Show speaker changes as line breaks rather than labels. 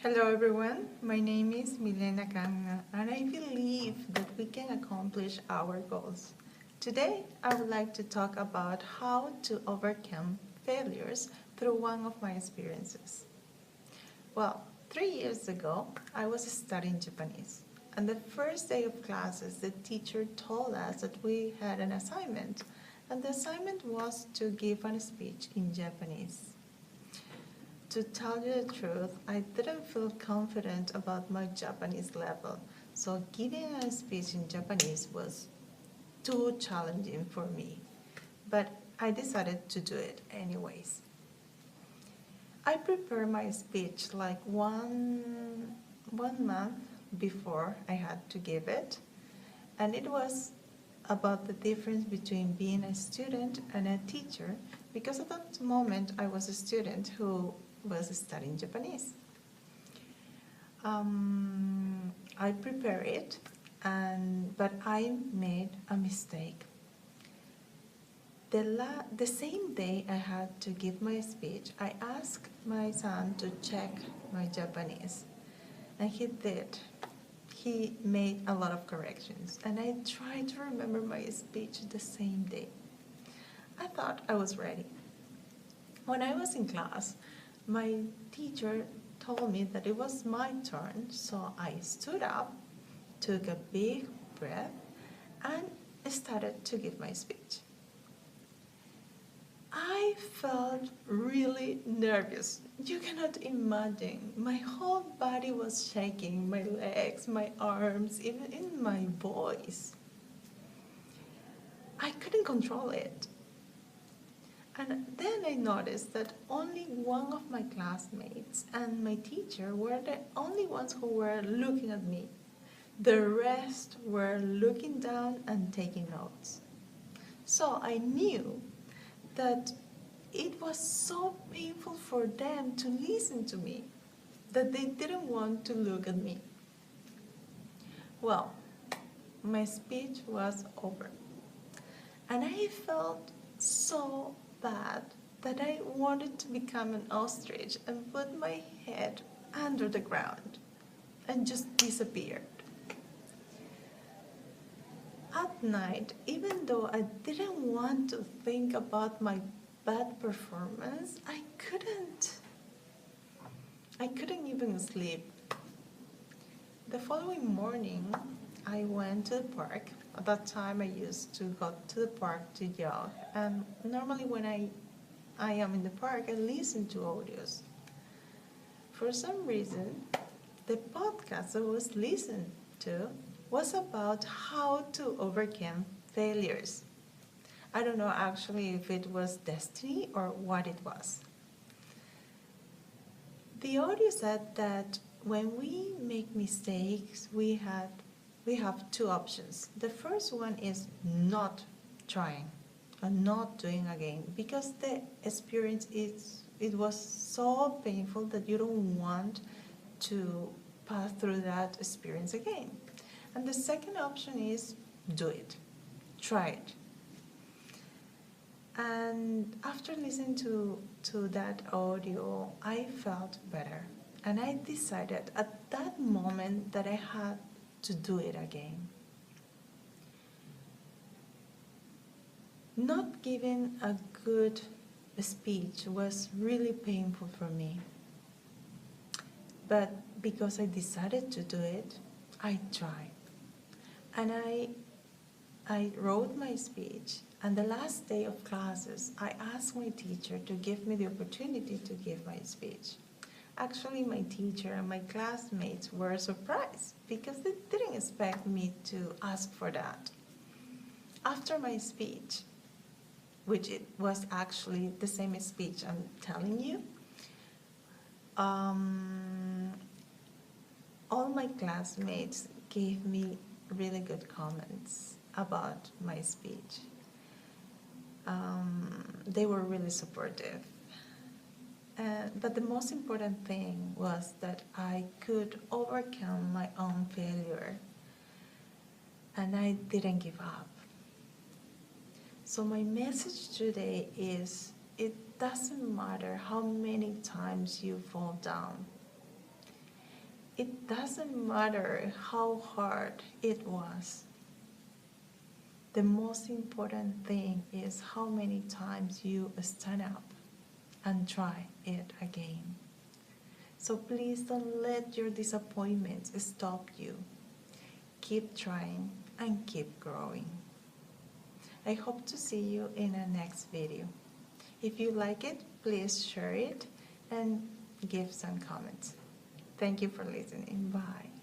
Hello everyone, my name is Milena Kanna and I believe that we can accomplish our goals. Today I would like to talk about how to overcome failures through one of my experiences. Well, 3 years ago I was studying Japanese and the first day of classes the teacher told us that we had an assignment and the assignment was to give a speech in Japanese. To tell you the truth, I didn't feel confident about my Japanese level, so giving a speech in Japanese was too challenging for me. But I decided to do it anyways. I prepared my speech like one month before I had to give it, and it was about the difference between being a student and a teacher because at that moment I was a student who was studying Japanese. I prepared it, but I made a mistake. The same day I had to give my speech, I asked my son to check my Japanese, and he did. He made a lot of corrections, and I tried to remember my speech the same day. I thought I was ready. When I was in class, my teacher told me that it was my turn, so I stood up, took a big breath, and started to give my speech. I felt really nervous. You cannot imagine. My whole body was shaking, my legs, my arms, even in my voice. I couldn't control it. And then I noticed that only one of my classmates and my teacher were the only ones who were looking at me. The rest were looking down and taking notes. So I knew that it was so painful for them to listen to me that they didn't want to look at me. Well, my speech was over, and I felt so bad that I wanted to become an ostrich and put my head under the ground and just disappeared. At night, even though I didn't want to think about my bad performance, I couldn't even sleep. The following morning, I went to the park. At that time, I used to go to the park to jog. And normally when I am in the park, I listen to audios. For some reason, the podcast I was listening to was about how to overcome failures. I don't know actually if it was destiny or what it was. The audio said that when we make mistakes, we have two options. The first one is not trying and not doing again because the experience it was so painful that you don't want to pass through that experience again. And the second option is do it, try it. And after listening to that audio, I felt better. And I decided at that moment that I had to do it again. Not giving a good speech was really painful for me. But because I decided to do it, I tried. And I wrote my speech, and the last day of classes, I asked my teacher to give me the opportunity to give my speech. Actually, my teacher and my classmates were surprised because they didn't expect me to ask for that. After my speech, which it was actually the same speech I'm telling you, all my classmates gave me really good comments about my speech. They were really supportive. But the most important thing was that I could overcome my own failure and I didn't give up. So my message today is it doesn't matter how many times you fall down. It doesn't matter how hard it was. The most important thing is how many times you stand up and try it again. So please don't let your disappointments stop you. Keep trying and keep growing. I hope to see you in the next video. If you like it, please share it and give some comments. Thank you for listening. Bye.